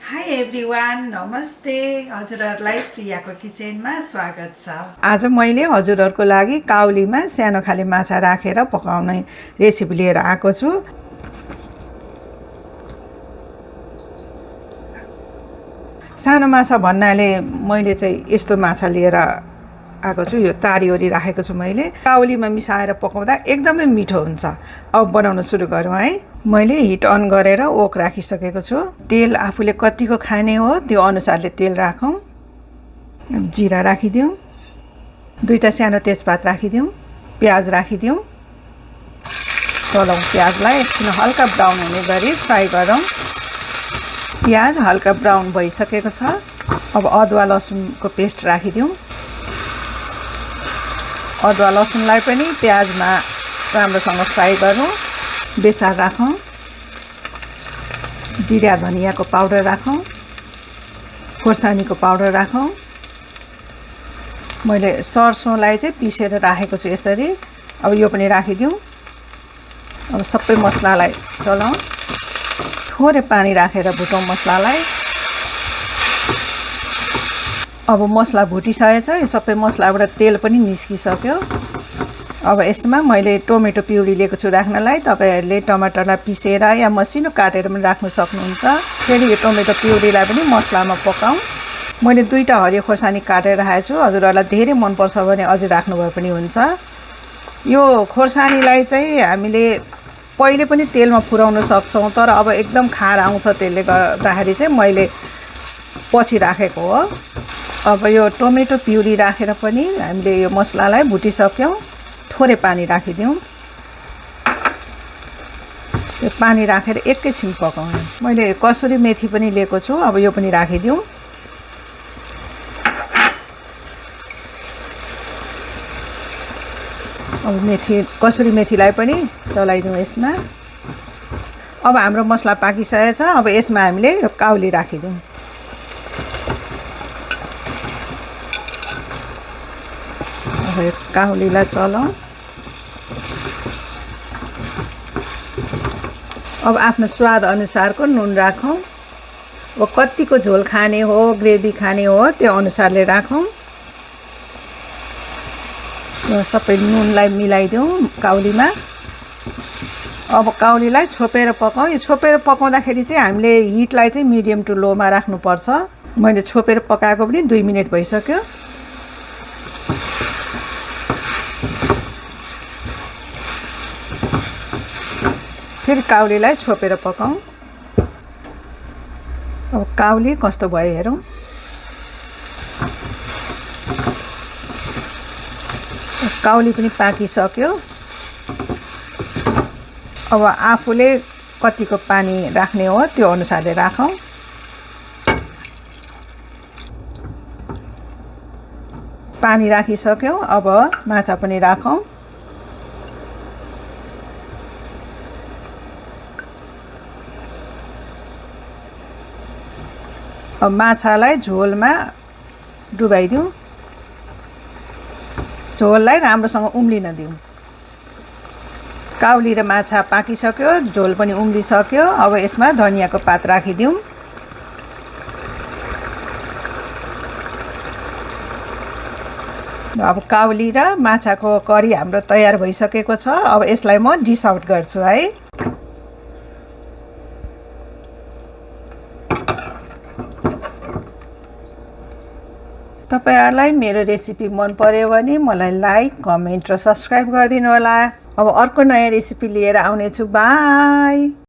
High everyone, नमस्ते। हजुरहरूलाई प्रियाको किचनमा स्वागत छ। आज मैले हजुरहरूको लागि काउलीमा सानो खाले माछा राखेर पकाउने रेसिपी लिएर आएको छु। सानो माछा भन्नाले मैले चाहिँ यस्तो माछा लिएर आएको छु। यो तारीओरी राखेको छु मैले। काउलीमा मिसाएर पकाउँदा एकदमै मिठो हुन्छ। अब बनाउन सुरु गरौँ है। मैले हिट अन गरेर ओक राखिसकेको छु। तेल आफूले कतिको खाने हो त्यो अनुसारले तेल राखौँ। जिरा राखिदिउँ, 2टा सानो तेजपात राखिदिउँ, प्याज राखिदिउँ। चलाउँ प्याजलाई एकछिन हल्का ब्राउन हुने गरी फ्राई गरौँ। प्याज हल्का ब्राउन भइसकेको छ। अब अदुवा लसुनको पेस्ट राखिदिउँ। अदुवा लसुनलाई पनि प्याजमा राम्रोसँग फ्राई गरौँ। बेसार राखौँ, जिरा धनियाको पाउडर राखौँ, खोर्सानीको पाउडर राखौँ। मैले सर्सोलाई चाहिँ पिसेर राखेको छु यसरी। अब यो पनि राखिदिउँ। अब सबै मसलालाई चलाउँ। थोरै पानी राखेर भुटौँ मसलालाई। अब मसला भुटिसकेको छ। यो सबै मसलाबाट तेल पनि निस्किसक्यो। अब यसमा मैले टोमेटो प्युरी लिएको छु राख्नलाई। तपाईहरूले टमाटरलाई पिसेर या मसिनो काटेर पनि राख्न सक्नुहुन्छ। फेरि यो टोमेटो प्युरीलाई पनि मसलामा पकाउँ। मैले 2टा हरियो खोर्सानी काटेर राखेको छु। हजुरहरूलाई धेरै मनपर्छ भने अझै राख्नुभयो पनि हुन्छ। यो खोर्सानीलाई चाहिँ हामीले पहिले पनि तेलमा फुराउन सक्छौँ, तर अब एकदम खार आउँछ, त्यसले गर्दाखेरि चाहिँ मैले पछि राखेको हो। अब यो टोमेटो प्युरी राखेर पनि हामीले यो मसलालाई भुटिसक्यौँ। थोरै पानी राखिदिउँ। त्यो पानी राखेर एकैछिन पकाउँ। मैले कसुरी मेथी पनि लिएको छु। अब यो पनि राखिदिउँ। अब कसुरी मेथीलाई पनि चलाइदिउँ यसमा। अब हाम्रो मसला पाकिसकेको छ। अब यसमा हामीले यो काउली राखिदिउँ। अब यो काउलीलाई चलाउँ। अब आफ्नो स्वाद अनुसारको नुन राखौँ। अब कतिको झोल खाने हो, ग्रेभी खाने हो त्यो अनुसारले राखौँ। सबै नुनलाई मिलाइदिउँ काउलीमा। अब काउलीलाई छोपेर पकाउँ। यो छोपेर पकाउँदाखेरि चाहिँ हामीले हिटलाई चाहिँ मिडियम टु लोमा राख्नुपर्छ। मैले छोपेर पकाएको पनि 2 मिनट भइसक्यो। फेरि काउलीलाई छोपेर पकाउँ। अब काउली कस्तो भयो हेरौँ। काउली पनि पाकिसक्यो। अब आफूले कतिको पानी राख्ने हो त्यो अनुसारले राखौँ। पानी राखिसक्यौँ। अब माछा पनि राखौँ। अब माछालाई झोलमा डुबाइदिउँ। झोललाई राम्रोसँग उम्लिन दिउँ। काउली र माछा पाकिसक्यो, झोल पनि उम्लिसक्यो। अब यसमा धनियाको पात राखिदिउँ। अब काउली र माछाको करी हाम्रो तयार भइसकेको छ। अब यसलाई म डिस आउट गर्छु है। तपाईहरुलाई मेरो रेसिपी मन पर्यो भने मलाई लाइक, कमेन्ट र सब्स्क्राइब गरिदिनु होला। अब अर्को नयाँ रेसिपी लिएर आउने छु। बाई।